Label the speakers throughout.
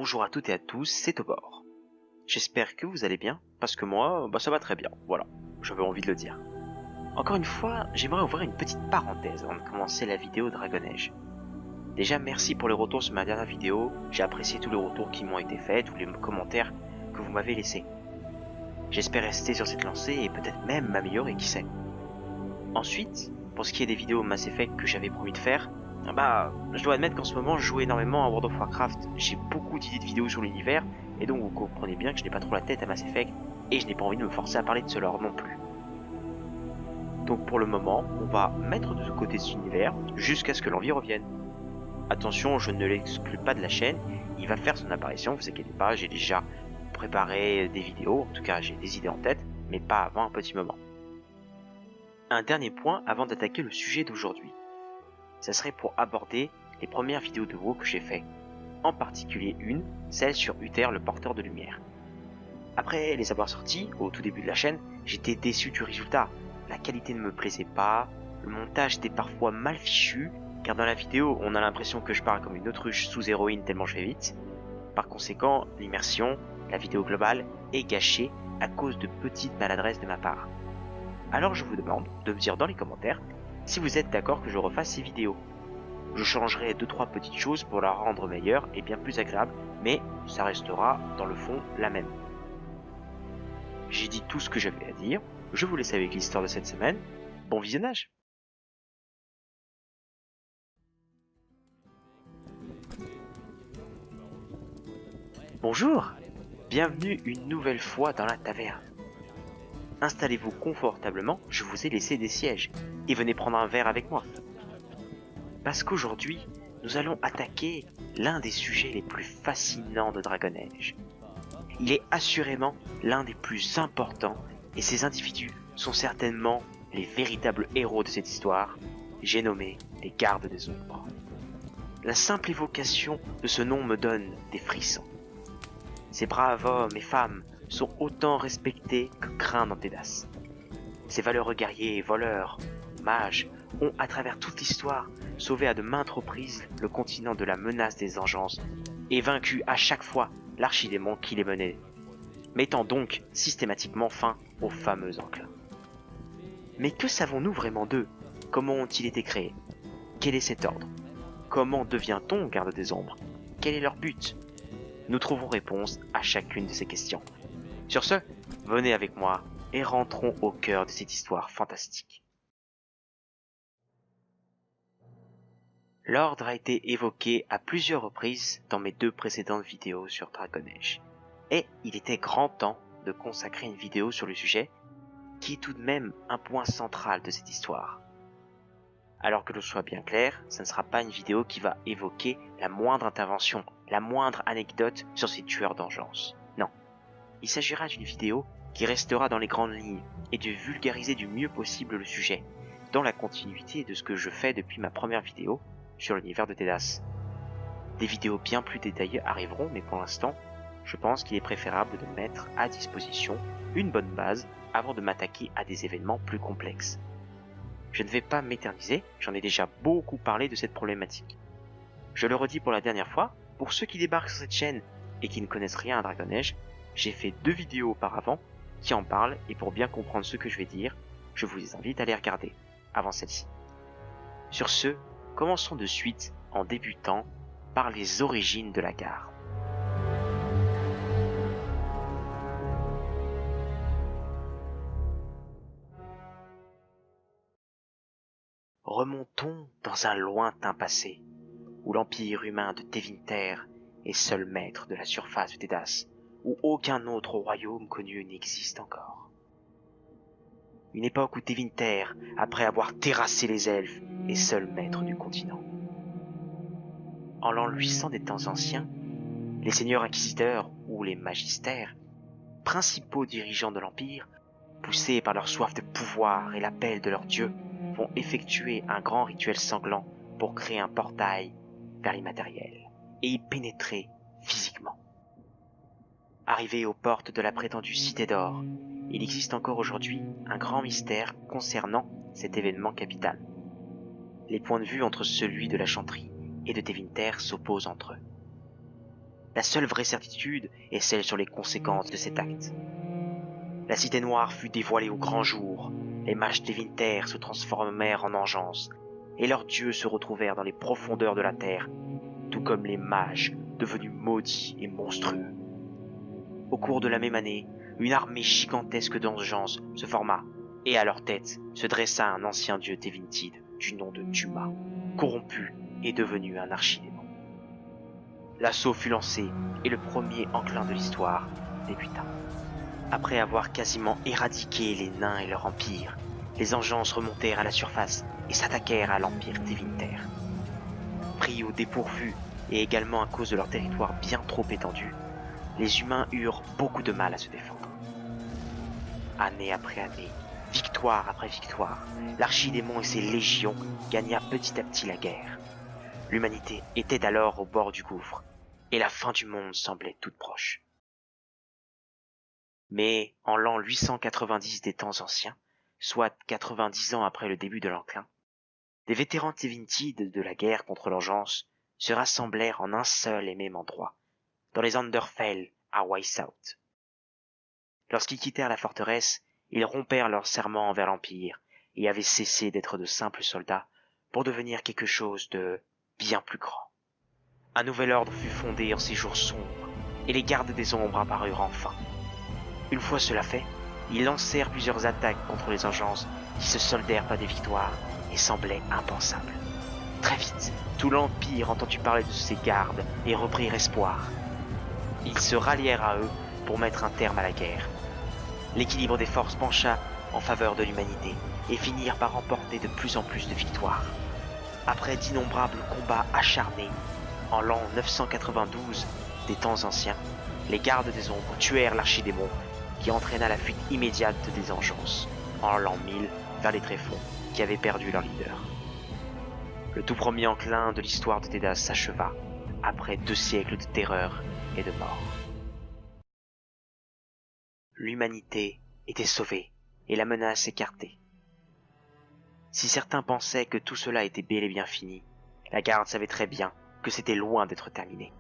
Speaker 1: bonjour à toutes et à tous, c'est Tobor. J'espère que vous allez bien, parce que moi, ça va très bien, voilà, j'avais envie de le dire. Encore une fois, j'aimerais ouvrir une petite parenthèse avant de commencer la vidéo Dragon Age. Déjà, merci pour les retours sur ma dernière vidéo, j'ai apprécié tous les retours qui m'ont été faits, tous les commentaires que vous m'avez laissés. J'espère rester sur cette lancée et peut-être même m'améliorer, qui sait. Ensuite, pour ce qui est des vidéos Mass Effect que j'avais promis de faire, je dois admettre qu'en ce moment je joue énormément à World of Warcraft, j'ai beaucoup d'idées de vidéos sur l'univers, et donc vous comprenez bien que je n'ai pas trop la tête à Mass Effect, et je n'ai pas envie de me forcer à parler de cela non plus. Donc pour le moment, on va mettre de côté cet univers, jusqu'à ce que l'envie revienne. Attention, je ne l'exclus pas de la chaîne, il va faire son apparition, vous inquiétez pas, j'ai déjà préparé des vidéos, en tout cas j'ai des idées en tête, mais pas avant un petit moment. Un dernier point avant d'attaquer le sujet d'aujourd'hui. Ça serait pour aborder les premières vidéos de WoW que j'ai fait, en particulier une, celle sur Uther le porteur de lumière. Après les avoir sorties, au tout début de la chaîne, j'étais déçu du résultat. La qualité ne me plaisait pas, le montage était parfois mal fichu, car dans la vidéo on a l'impression que je parle comme une autruche sous héroïne tellement je vais vite. Par conséquent, l'immersion, la vidéo globale, est gâchée à cause de petites maladresses de ma part. Alors je vous demande de me dire dans les commentaires si vous êtes d'accord que je refasse ces vidéos. Je changerai 2-3 petites choses pour la rendre meilleure et bien plus agréable, mais ça restera dans le fond la même. J'ai dit tout ce que j'avais à dire, je vous laisse avec l'histoire de cette semaine, bon visionnage. Bonjour, bienvenue une nouvelle fois dans la taverne. Installez-vous confortablement, je vous ai laissé des sièges, et venez prendre un verre avec moi. Parce qu'aujourd'hui, nous allons attaquer l'un des sujets les plus fascinants de Dragon Age. Il est assurément l'un des plus importants, et ces individus sont certainement les véritables héros de cette histoire, j'ai nommé les Gardes des Ombres. La simple évocation de ce nom me donne des frissons. Ces braves hommes et femmes sont autant respectés que craints dans Tédas. Ces valeureux guerriers et voleurs, mages, ont à travers toute l'histoire sauvé à de maintes reprises le continent de la menace des vengeances et vaincu à chaque fois l'archidémon qui les menait, mettant donc systématiquement fin aux fameux enclins. Mais que savons-nous vraiment d'eux? Comment ont-ils été créés? Quel est cet ordre? Comment devient-on garde des ombres? Quel est leur but? Nous trouverons réponse à chacune de ces questions. Sur ce, venez avec moi et rentrons au cœur de cette histoire fantastique. L'ordre a été évoqué à plusieurs reprises dans mes 2 précédentes vidéos sur Dragon Age, et il était grand temps de consacrer une vidéo sur le sujet, qui est tout de même un point central de cette histoire. Alors que l'on soit bien clair, ce ne sera pas une vidéo qui va évoquer la moindre intervention, la moindre anecdote sur ces tueurs d'engeance. Non, il s'agira d'une vidéo qui restera dans les grandes lignes et de vulgariser du mieux possible le sujet, dans la continuité de ce que je fais depuis ma première vidéo sur l'univers de Tédas. Des vidéos bien plus détaillées arriveront, mais pour l'instant, je pense qu'il est préférable de mettre à disposition une bonne base avant de m'attaquer à des événements plus complexes. Je ne vais pas m'éterniser, j'en ai déjà beaucoup parlé de cette problématique. Je le redis pour la dernière fois, pour ceux qui débarquent sur cette chaîne et qui ne connaissent rien à Dragon Age, j'ai fait 2 vidéos auparavant qui en parlent, et pour bien comprendre ce que je vais dire, je vous invite à les regarder, avant celle-ci. Sur ce, commençons de suite en débutant par les origines de la garde. Remontons dans un lointain passé, où l'empire humain de Tevinter est seul maître de la surface de Tédas, où aucun autre royaume connu n'existe encore. Une époque où Tevinter, après avoir terrassé les elfes, est seul maître du continent. En l'an 800 des temps anciens, les seigneurs inquisiteurs, ou les magistères, principaux dirigeants de l'empire, poussés par leur soif de pouvoir et l'appel de leur dieu, vont effectuer un grand rituel sanglant pour créer un portail vers l'immatériel et y pénétrer physiquement. Arrivé aux portes de la prétendue Cité d'Or, il existe encore aujourd'hui un grand mystère concernant cet événement capital. Les points de vue entre celui de la Chantry et de Tevinter s'opposent entre eux. La seule vraie certitude est celle sur les conséquences de cet acte. La cité noire fut dévoilée au grand jour, les mages d'Evinter se transformèrent en engeance, et leurs dieux se retrouvèrent dans les profondeurs de la terre, tout comme les mages devenus maudits et monstrueux. Au cours de la même année, une armée gigantesque d'engeance se forma, et à leur tête se dressa un ancien dieu Tevintid du nom de Tuma, corrompu et devenu un archidémon. L'assaut fut lancé, et le premier enclin de l'histoire débuta. Après avoir quasiment éradiqué les nains et leur empire, les engeances remontèrent à la surface et s'attaquèrent à l'empire Tevinter. Pris au dépourvu et également à cause de leur territoire bien trop étendu, les humains eurent beaucoup de mal à se défendre. Année après année, victoire après victoire, l'archidémon et ses légions gagna petit à petit la guerre. L'humanité était alors au bord du gouffre, et la fin du monde semblait toute proche. Mais en l'an 890 des temps anciens, soit 90 ans après le début de l'enclin, des vétérans Tevintides de la guerre contre l'engeance se rassemblèrent en un seul et même endroit, dans les Underfell à Weissaut. Lorsqu'ils quittèrent la forteresse, ils rompèrent leur serment envers l'Empire et avaient cessé d'être de simples soldats pour devenir quelque chose de bien plus grand. Un nouvel ordre fut fondé en ces jours sombres, et les gardes des ombres apparurent enfin. Une fois cela fait, ils lancèrent plusieurs attaques contre les engeances qui se soldèrent par des victoires et semblaient impensables. Très vite, tout l'Empire entendit parler de ces gardes et reprirent espoir. Ils se rallièrent à eux pour mettre un terme à la guerre. L'équilibre des forces pencha en faveur de l'humanité et finirent par remporter de plus en plus de victoires. Après d'innombrables combats acharnés, en l'an 992 des temps anciens, les gardes des ombres tuèrent l'archidémon qui entraîna la fuite immédiate des engeances, en l'an 1000 vers les tréfonds qui avaient perdu leur leader. Le tout premier enclin de l'histoire de Tédas s'acheva, après 2 siècles de terreur et de mort. L'humanité était sauvée et la menace écartée. Si certains pensaient que tout cela était bel et bien fini, la garde savait très bien que c'était loin d'être terminé.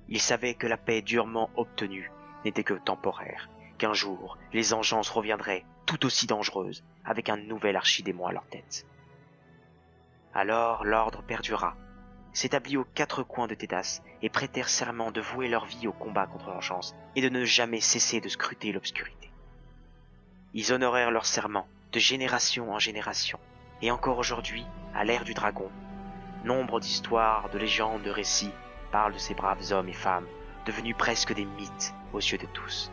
Speaker 1: Ils savaient que la paix durement obtenue n'était que temporaire, qu'un jour les engeances reviendraient tout aussi dangereuses avec un nouvel archidémon à leur tête. Alors l'ordre perdura, s'établit aux 4 coins de Tédas et prêtèrent serment de vouer leur vie au combat contre l'engeance et de ne jamais cesser de scruter l'obscurité. Ils honorèrent leur serment de génération en génération, et encore aujourd'hui, à l'ère du dragon, nombre d'histoires, de légendes, de récits parlent de ces braves hommes et femmes, devenus presque des mythes aux yeux de tous.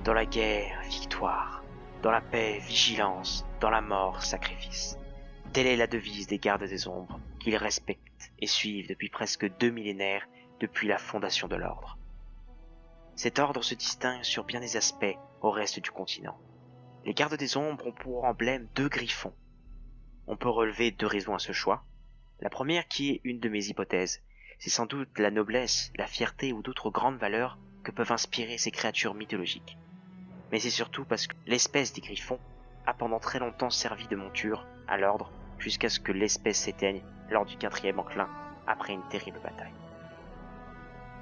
Speaker 1: Dans la guerre, victoire. Dans la paix, vigilance. Dans la mort, sacrifice. Telle est la devise des gardes des ombres, qu'ils respectent et suivent depuis presque 2 millénaires depuis la fondation de l'ordre. Cet ordre se distingue sur bien des aspects au reste du continent. Les gardes des ombres ont pour emblème 2 griffons. On peut relever 2 raisons à ce choix. La première, qui est une de mes hypothèses, c'est sans doute la noblesse, la fierté ou d'autres grandes valeurs que peuvent inspirer ces créatures mythologiques. Mais c'est surtout parce que l'espèce des griffons a pendant très longtemps servi de monture à l'ordre jusqu'à ce que l'espèce s'éteigne lors du 4e enclin après une terrible bataille.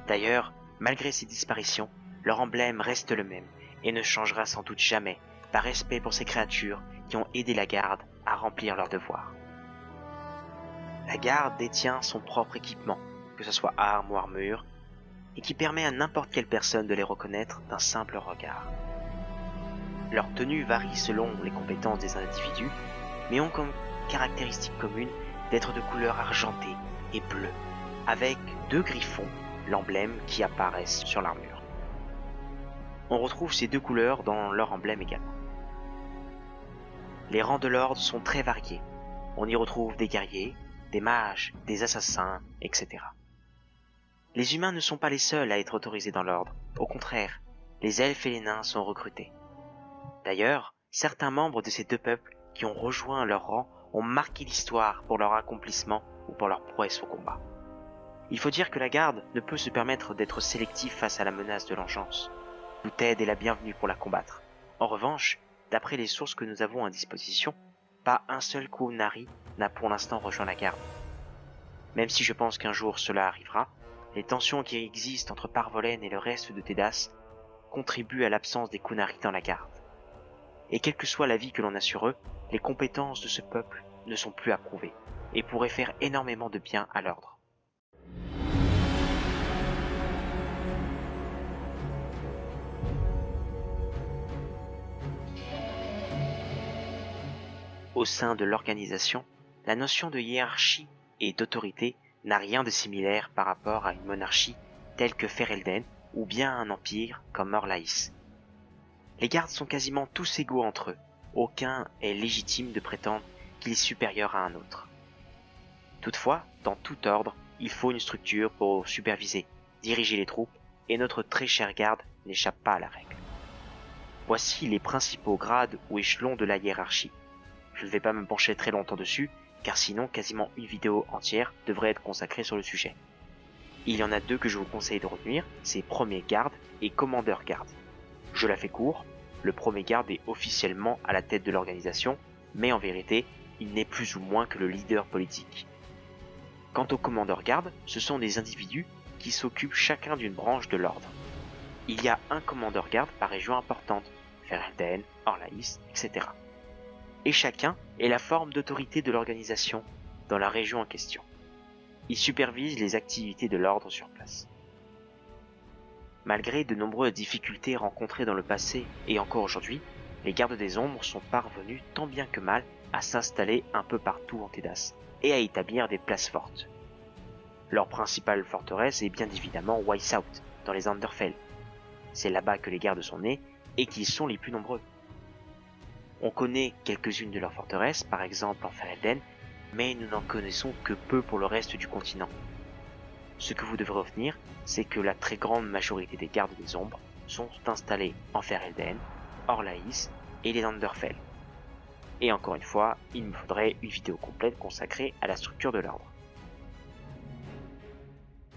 Speaker 1: D'ailleurs, malgré ces disparitions, leur emblème reste le même et ne changera sans doute jamais, par respect pour ces créatures qui ont aidé la garde à remplir leurs devoirs. La garde détient son propre équipement, que ce soit arme ou armure, et qui permet à n'importe quelle personne de les reconnaître d'un simple regard. Leur tenue varie selon les compétences des individus, mais ont comme caractéristique commune d'être de couleur argentée et bleue, avec 2 griffons, l'emblème, qui apparaissent sur l'armure. On retrouve ces 2 couleurs dans leur emblème également. Les rangs de l'ordre sont très variés. On y retrouve des guerriers, des mages, des assassins, etc. Les humains ne sont pas les seuls à être autorisés dans l'ordre. Au contraire, les elfes et les nains sont recrutés. D'ailleurs, certains membres de ces 2 peuples qui ont rejoint leur rang ont marqué l'histoire pour leur accomplissement ou pour leur prouesse au combat. Il faut dire que la garde ne peut se permettre d'être sélective face à la menace de l'engeance. Toute aide est la bienvenue pour la combattre. En revanche, d'après les sources que nous avons à disposition, pas un seul Kunari n'a pour l'instant rejoint la garde. Même si je pense qu'un jour cela arrivera, les tensions qui existent entre Parvolen et le reste de Tedas contribuent à l'absence des Kunari dans la garde. Et quel que soit l'avis que l'on a sur eux, les compétences de ce peuple ne sont plus approuvées et pourraient faire énormément de bien à l'ordre. Au sein de l'organisation, la notion de hiérarchie et d'autorité n'a rien de similaire par rapport à une monarchie telle que Ferelden ou bien un empire comme Orlaïs. Les gardes sont quasiment tous égaux entre eux, aucun est légitime de prétendre qu'il est supérieur à un autre. Toutefois, dans tout ordre, il faut une structure pour superviser, diriger les troupes, et notre très chère garde n'échappe pas à la règle. Voici les principaux grades ou échelons de la hiérarchie. Je ne vais pas me pencher très longtemps dessus, car sinon quasiment une vidéo entière devrait être consacrée sur le sujet. Il y en a deux que je vous conseille de retenir, c'est premier garde et commandeur garde. Je la fais court, le premier garde est officiellement à la tête de l'organisation, mais en vérité, il n'est plus ou moins que le leader politique. Quant au commandeur garde, ce sont des individus qui s'occupent chacun d'une branche de l'ordre. Il y a un commandeur garde par région importante, Ferelden, Orlaïs, etc. Et chacun est la forme d'autorité de l'organisation dans la région en question. Il supervise les activités de l'ordre sur place. Malgré de nombreuses difficultés rencontrées dans le passé et encore aujourd'hui, les gardes des ombres sont parvenus tant bien que mal à s'installer un peu partout en Tedas et à établir des places fortes. Leur principale forteresse est bien évidemment Weisshaupt, dans les Underfell. C'est là-bas que les gardes sont nés et qu'ils sont les plus nombreux. On connaît quelques-unes de leurs forteresses, par exemple en Ferelden, mais nous n'en connaissons que peu pour le reste du continent. Ce que vous devrez retenir, c'est que la très grande majorité des gardes des ombres sont installés en Ferelden, Orlaïs et les Underfell. Et encore une fois, il me faudrait une vidéo complète consacrée à la structure de l'ordre.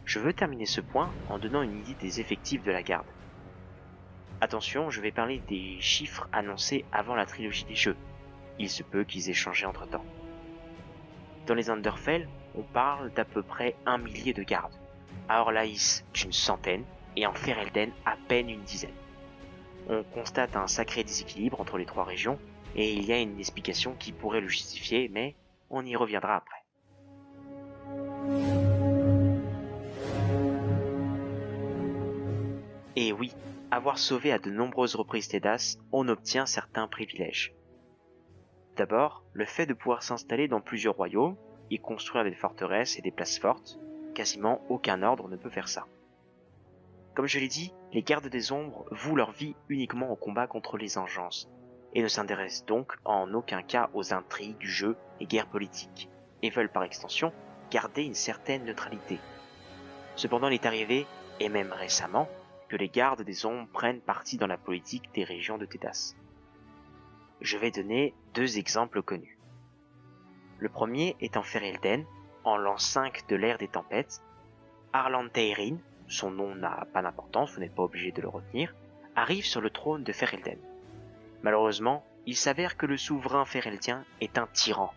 Speaker 1: Je veux terminer ce point en donnant une idée des effectifs de la garde. Attention, je vais parler des chiffres annoncés avant la trilogie des jeux. Il se peut qu'ils aient changé entre temps. Dans les Underfell, on parle d'à peu près 1 millier de gardes. À Orlaïs, d'une centaine, et en Ferelden, à peine une dizaine. On constate un sacré déséquilibre entre les trois régions, et il y a une explication qui pourrait le justifier, mais on y reviendra après. Et oui, avoir sauvé à de nombreuses reprises Tedas, on obtient certains privilèges. D'abord, le fait de pouvoir s'installer dans plusieurs royaumes, y construire des forteresses et des places fortes, quasiment aucun ordre ne peut faire ça. Comme je l'ai dit, les gardes des ombres vouent leur vie uniquement au combat contre les engences, et ne s'intéressent donc en aucun cas aux intrigues du jeu et guerres politiques, et veulent par extension garder une certaine neutralité. Cependant il est arrivé, et même récemment, que les gardes des ombres prennent parti dans la politique des régions de Tedas. Je vais donner deux exemples connus. Le premier est en Ferelden, en l'an 5 de l'ère des tempêtes. Arland Teirin, son nom n'a pas d'importance, vous n'êtes pas obligé de le retenir, arrive sur le trône de Ferelden. Malheureusement, il s'avère que le souverain féreldien est un tyran.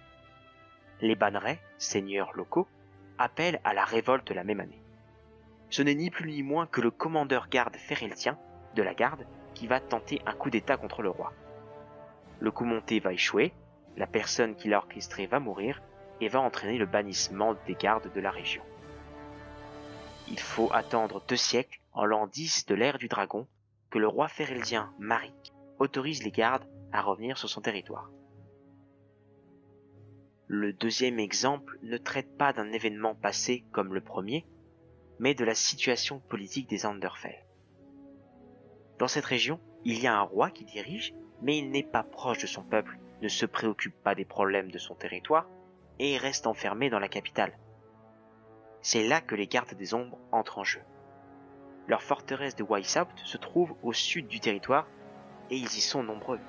Speaker 1: Les Bannerets, seigneurs locaux, appellent à la révolte la même année. Ce n'est ni plus ni moins que le commandeur garde féreldien de la garde qui va tenter un coup d'état contre le roi. Le coup monté va échouer, la personne qui l'a orchestré va mourir et va entraîner le bannissement des gardes de la région. Il faut attendre 2 siècles, en l'an 10 de l'ère du dragon, que le roi féreldien Maric autorise les gardes à revenir sur son territoire. Le deuxième exemple ne traite pas d'un événement passé comme le premier, mais de la situation politique des Underfell. Dans cette région, il y a un roi qui dirige, mais il n'est pas proche de son peuple, ne se préoccupe pas des problèmes de son territoire, et reste enfermé dans la capitale. C'est là que les gardes des ombres entrent en jeu. Leur forteresse de Weisshaupt se trouve au sud du territoire, et ils y sont nombreux.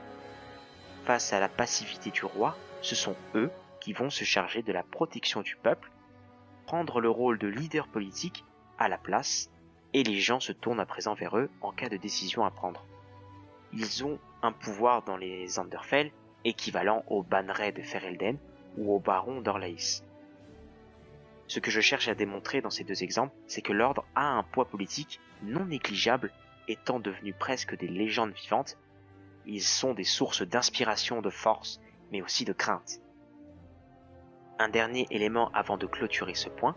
Speaker 1: Face à la passivité du roi, ce sont eux qui vont se charger de la protection du peuple, prendre le rôle de leader politique à la place, et les gens se tournent à présent vers eux en cas de décision à prendre. Ils ont un pouvoir dans les Underfell équivalent au banneret de Ferelden ou au baron d'Orleis. Ce que je cherche à démontrer dans ces deux exemples, c'est que l'ordre a un poids politique non négligeable, étant devenus presque des légendes vivantes. Ils sont des sources d'inspiration, de force, mais aussi de crainte. Un dernier élément avant de clôturer ce point,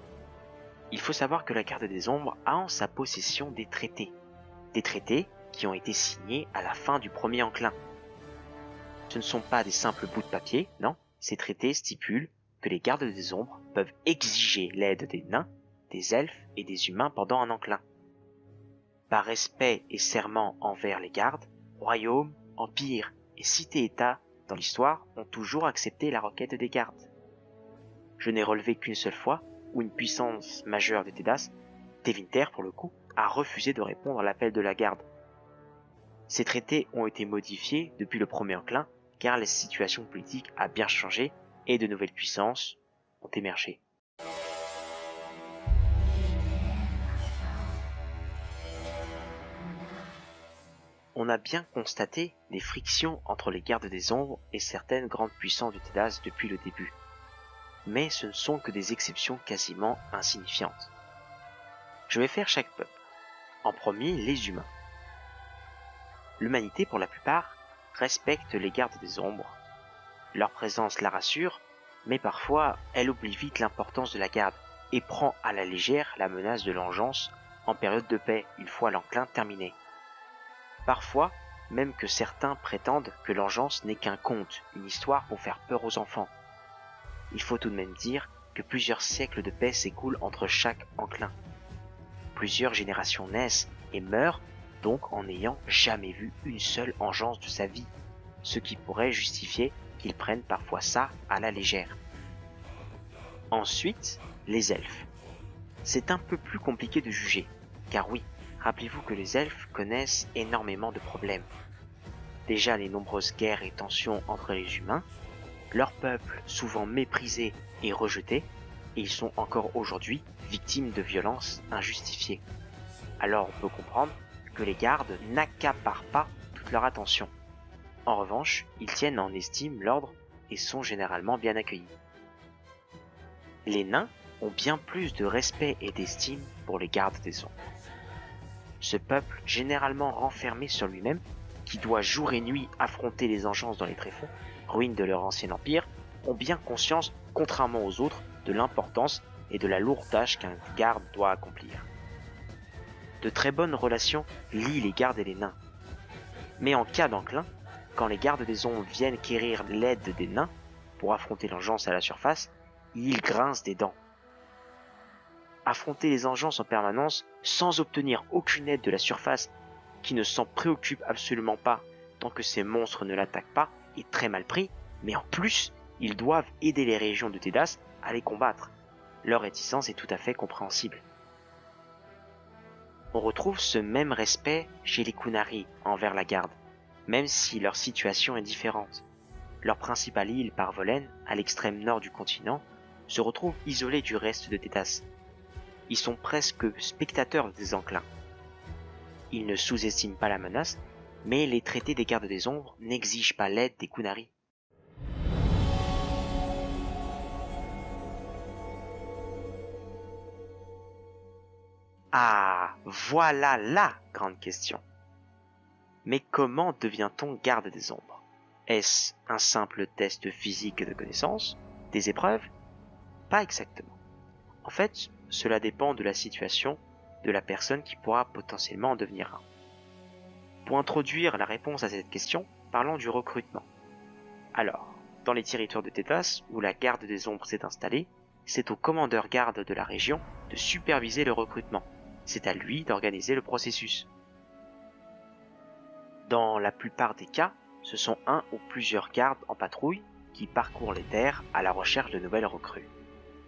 Speaker 1: il faut savoir que la Garde des Ombres a en sa possession des traités qui ont été signés à la fin du premier enclin. Ce ne sont pas des simples bouts de papier, non, ces traités stipulent que les Gardes des Ombres peuvent exiger l'aide des nains, des elfes et des humains pendant un enclin. Par respect et serment envers les gardes, royaumes, empires et cités-états dans l'histoire ont toujours accepté la requête des gardes. Je n'ai relevé qu'une seule fois où une puissance majeure de Tédas, Tevinter pour le coup, a refusé de répondre à l'appel de la garde. Ces traités ont été modifiés depuis le premier enclin car la situation politique a bien changé et de nouvelles puissances ont émergé. On a bien constaté des frictions entre les gardes des ombres et certaines grandes puissances de Tédas depuis le début. Mais ce ne sont que des exceptions quasiment insignifiantes. Je vais faire chaque peuple. En premier, les humains. L'humanité, pour la plupart, respecte les gardes des ombres. Leur présence la rassure, mais parfois elle oublie vite l'importance de la garde et prend à la légère la menace de l'engeance en période de paix, une fois l'enclin terminé. Parfois, même que certains prétendent que l'engeance n'est qu'un conte, une histoire pour faire peur aux enfants. Il faut tout de même dire que plusieurs siècles de paix s'écoulent entre chaque enclin. Plusieurs générations naissent et meurent donc en n'ayant jamais vu une seule engeance de sa vie, ce qui pourrait justifier qu'ils prennent parfois ça à la légère. Ensuite, les elfes. C'est un peu plus compliqué de juger, car oui, rappelez-vous que les elfes connaissent énormément de problèmes. Déjà les nombreuses guerres et tensions entre les humains, leur peuple souvent méprisé et rejeté, et ils sont encore aujourd'hui victimes de violences injustifiées. Alors on peut comprendre que les gardes n'accaparent pas toute leur attention. En revanche, ils tiennent en estime l'ordre et sont généralement bien accueillis. Les nains ont bien plus de respect et d'estime pour les gardes des ombres. Ce peuple, généralement renfermé sur lui-même, qui doit jour et nuit affronter les engeances dans les tréfonds, ruines de leur ancien empire, ont bien conscience, contrairement aux autres, de l'importance et de la lourde tâche qu'un garde doit accomplir. De très bonnes relations lient les gardes et les nains. Mais en cas d'enclin, quand les gardes des ombres viennent quérir l'aide des nains pour affronter l'engeance à la surface, ils grincent des dents. Affronter les engeances en permanence sans obtenir aucune aide de la surface, qui ne s'en préoccupe absolument pas tant que ces monstres ne l'attaquent pas, est très mal pris, mais en plus, ils doivent aider les régions de Tédas à les combattre. Leur réticence est tout à fait compréhensible. On retrouve ce même respect chez les Qunari envers la garde, même si leur situation est différente. Leur principale île, Parvolen, à l'extrême nord du continent, se retrouve isolée du reste de Tédas. Ils sont presque spectateurs des enclins. Ils ne sous-estiment pas la menace, mais les traités des gardes des ombres n'exigent pas l'aide des Qunari. Ah, voilà la grande question. Mais comment devient-on garde des ombres? Est-ce un simple test physique de connaissance? Des épreuves? Pas exactement. En fait, cela dépend de la situation de la personne qui pourra potentiellement en devenir un. Pour introduire la réponse à cette question, parlons du recrutement. Alors, dans les territoires de Tétas, où la garde des ombres s'est installée, c'est au commandeur garde de la région de superviser le recrutement. C'est à lui d'organiser le processus. Dans la plupart des cas, ce sont un ou plusieurs gardes en patrouille qui parcourent les terres à la recherche de nouvelles recrues.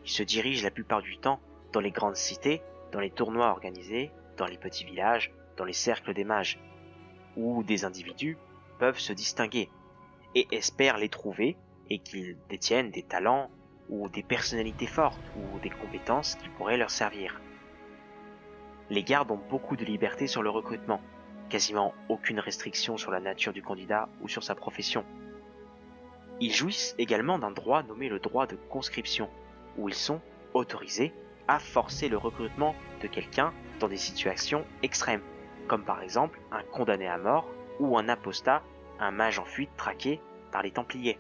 Speaker 1: Ils se dirigent la plupart du temps dans les grandes cités, dans les tournois organisés, dans les petits villages, dans les cercles des mages, où des individus peuvent se distinguer et espèrent les trouver et qu'ils détiennent des talents ou des personnalités fortes ou des compétences qui pourraient leur servir. Les gardes ont beaucoup de liberté sur le recrutement, quasiment aucune restriction sur la nature du candidat ou sur sa profession. Ils jouissent également d'un droit nommé le droit de conscription, où ils sont autorisés à forcer le recrutement de quelqu'un dans des situations extrêmes, comme par exemple un condamné à mort ou un apostat, un mage en fuite traqué par les Templiers.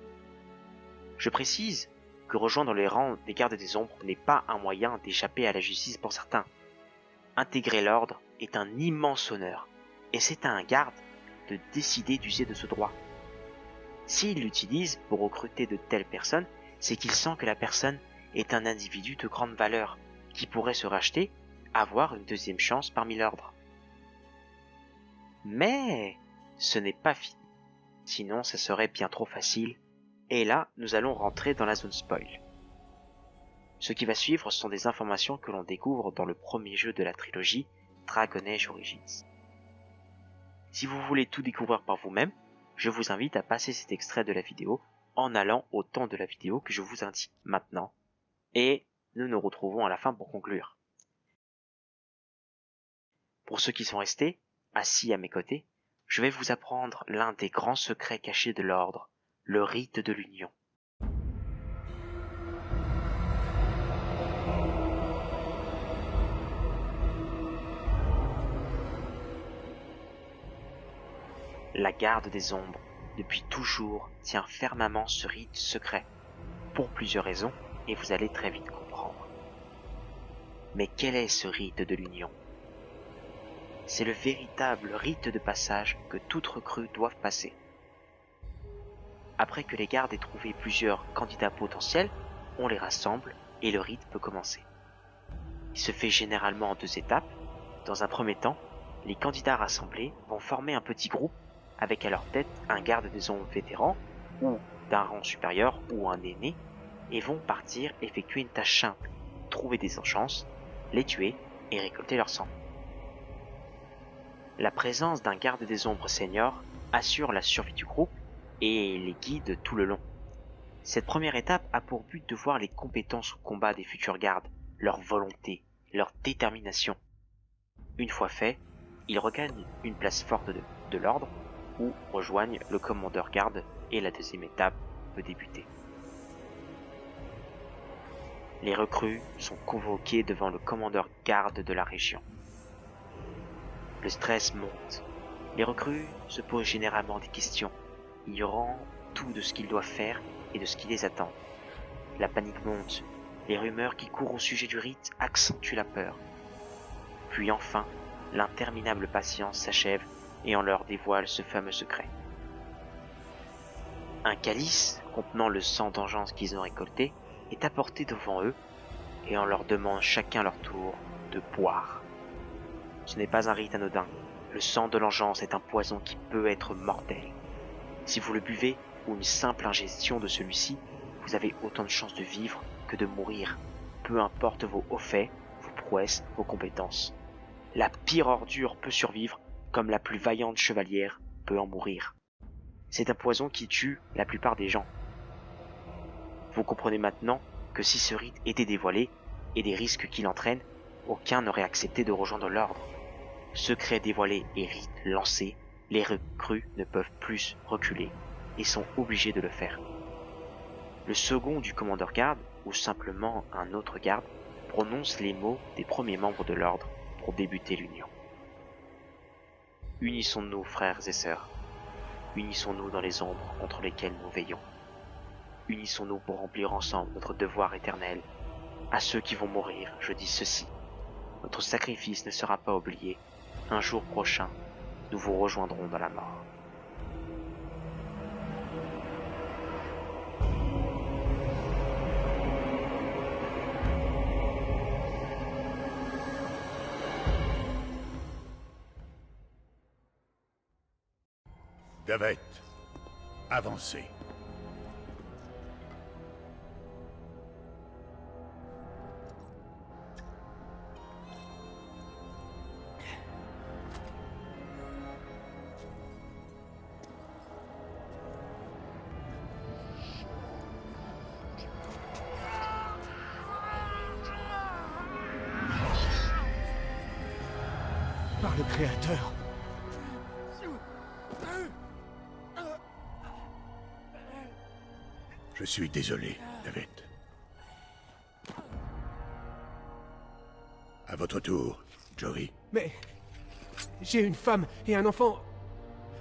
Speaker 1: Je précise que rejoindre les rangs des gardes des ombres n'est pas un moyen d'échapper à la justice pour certains. Intégrer l'ordre est un immense honneur, et c'est à un garde de décider d'user de ce droit. S'il l'utilise pour recruter de telles personnes, c'est qu'il sent que la personne est un individu de grande valeur, qui pourrait se racheter, avoir une deuxième chance parmi l'ordre. Mais ce n'est pas fini, sinon ça serait bien trop facile, et là nous allons rentrer dans la zone spoil. Ce qui va suivre sont des informations que l'on découvre dans le premier jeu de la trilogie, Dragon Age Origins. Si vous voulez tout découvrir par vous-même, je vous invite à passer cet extrait de la vidéo en allant au temps de la vidéo que je vous indique maintenant, et nous nous retrouvons à la fin pour conclure. Pour ceux qui sont restés, assis à mes côtés, je vais vous apprendre l'un des grands secrets cachés de l'ordre, le rite de l'union. La garde des ombres, depuis toujours, tient fermement ce rite secret, pour plusieurs raisons, et vous allez très vite comprendre. Mais quel est ce rite de l'union ? C'est le véritable rite de passage que toutes recrues doivent passer. Après que les gardes aient trouvé plusieurs candidats potentiels, on les rassemble et le rite peut commencer. Il se fait généralement en 2 étapes. Dans un premier temps, les candidats rassemblés vont former un petit groupe avec à leur tête un garde des ombres vétéran ou d'un rang supérieur ou un aîné et vont partir effectuer une tâche simple, trouver des enchances, les tuer et récolter leur sang. La présence d'un garde des ombres senior assure la survie du groupe et les guide tout le long. Cette première étape a pour but de voir les compétences au combat des futurs gardes, leur volonté, leur détermination. Une fois fait, ils regagnent une place forte de l'ordre ou rejoignent le commandeur garde et la deuxième étape peut débuter. Les recrues sont convoquées devant le commandeur garde de la région. Le stress monte. Les recrues se posent généralement des questions, ignorant tout de ce qu'ils doivent faire et de ce qui les attend. La panique monte. Les rumeurs qui courent au sujet du rite accentuent la peur. Puis enfin, l'interminable patience s'achève et on leur dévoile ce fameux secret. Un calice contenant le sang d'engeance qu'ils ont récolté est apporté devant eux et on leur demande chacun leur tour de boire. Ce n'est pas un rite anodin. Le sang de l'engeance est un poison qui peut être mortel. Si vous le buvez ou une simple ingestion de celui-ci, vous avez autant de chances de vivre que de mourir, peu importe vos hauts faits, vos prouesses, vos compétences. La pire ordure peut survivre, comme la plus vaillante chevalière peut en mourir. C'est un poison qui tue la plupart des gens. Vous comprenez maintenant que si ce rite était dévoilé, et des risques qu'il entraîne, aucun n'aurait accepté de rejoindre l'ordre. Secret dévoilé et rite lancé, les recrues ne peuvent plus reculer, et sont obligés de le faire. Le second du commandeur garde, ou simplement un autre garde, prononce les mots des premiers membres de l'ordre pour débuter l'union. Unissons-nous, frères et sœurs. Unissons-nous dans les ombres contre lesquelles nous veillons. Unissons-nous pour remplir ensemble notre devoir éternel. À ceux qui vont mourir, je dis ceci. Notre sacrifice ne sera pas oublié. Un jour prochain, nous vous rejoindrons dans la mort.
Speaker 2: Daveth, avancez.
Speaker 3: Par le Créateur.
Speaker 2: Je suis désolé, David. À votre tour, Jory.
Speaker 3: Mais... j'ai une femme et un enfant...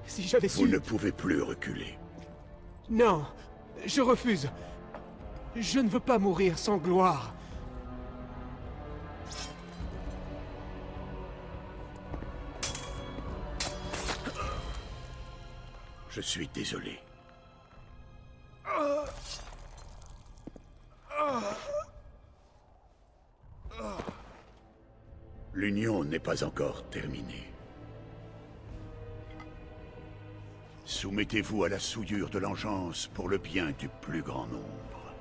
Speaker 3: Si j'avais su...
Speaker 2: Vous ne pouvez plus reculer.
Speaker 3: Non, je refuse. Je ne veux pas mourir sans gloire.
Speaker 2: Je suis désolé. L'union n'est pas encore terminée. Soumettez-vous à la souillure de l'engeance pour le bien du plus grand nombre.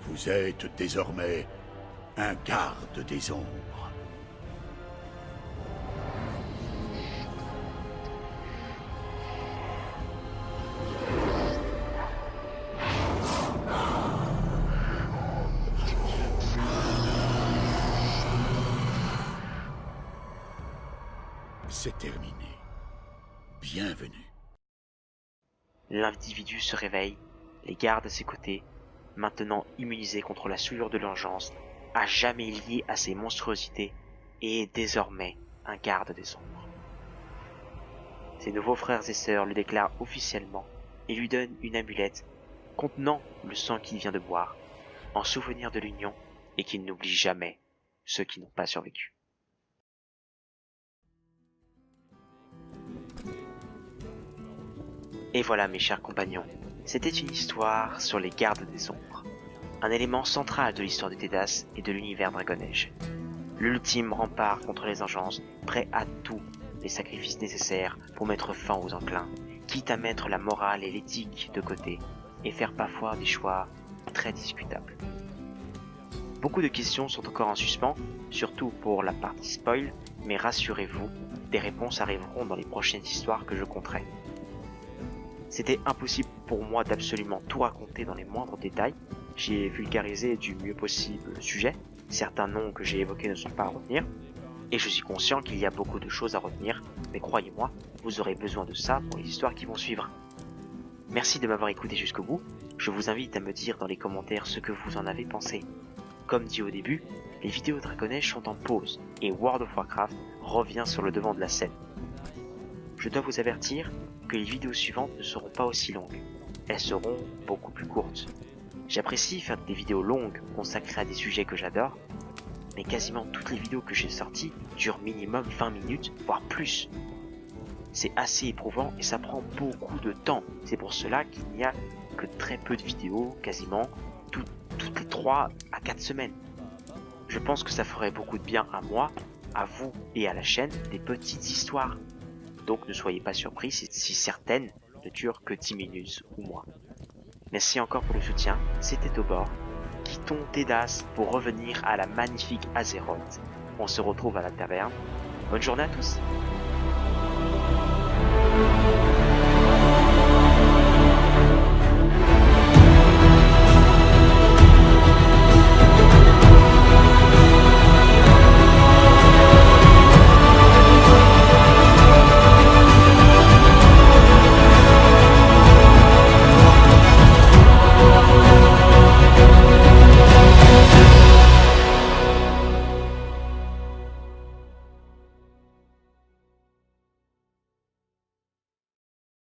Speaker 2: Vous êtes désormais un garde des ombres. C'est terminé. Bienvenue.
Speaker 1: L'individu se réveille, les gardes à ses côtés, maintenant immunisé contre la souillure de l'urgence, à jamais lié à ces monstruosités, et est désormais un garde des ombres. Ses nouveaux frères et sœurs le déclarent officiellement et lui donnent une amulette contenant le sang qu'il vient de boire, en souvenir de l'union, et qu'il n'oublie jamais ceux qui n'ont pas survécu. Et voilà mes chers compagnons, c'était une histoire sur les gardes des ombres, un élément central de l'histoire de Tédas et de l'univers Dragon Age. L'ultime rempart contre les engences, prêt à tous les sacrifices nécessaires pour mettre fin aux enclins, quitte à mettre la morale et l'éthique de côté, et faire parfois des choix très discutables. Beaucoup de questions sont encore en suspens, surtout pour la partie spoil, mais rassurez-vous, des réponses arriveront dans les prochaines histoires que je conterai. C'était impossible pour moi d'absolument tout raconter dans les moindres détails. J'ai vulgarisé du mieux possible le sujet. Certains noms que j'ai évoqués ne sont pas à retenir. Et je suis conscient qu'il y a beaucoup de choses à retenir. Mais croyez-moi, vous aurez besoin de ça pour les histoires qui vont suivre. Merci de m'avoir écouté jusqu'au bout. Je vous invite à me dire dans les commentaires ce que vous en avez pensé. Comme dit au début, les vidéos Dragon Age sont en pause. Et World of Warcraft revient sur le devant de la scène. Je dois vous avertir que les vidéos suivantes ne seront pas aussi longues. Elles seront beaucoup plus courtes. J'apprécie faire des vidéos longues consacrées à des sujets que j'adore, mais quasiment toutes les vidéos que j'ai sorties durent minimum 20 minutes, voire plus. C'est assez éprouvant et ça prend beaucoup de temps. C'est pour cela qu'il n'y a que très peu de vidéos, quasiment toutes les 3 à 4 semaines. Je pense que ça ferait beaucoup de bien à moi, à vous et à la chaîne, des petites histoires. Donc ne soyez pas surpris si certaines ne durent que 10 minutes ou moins. Merci encore pour le soutien, c'était Tobor. Quittons Tédas pour revenir à la magnifique Azeroth. On se retrouve à la taverne. Bonne journée à tous.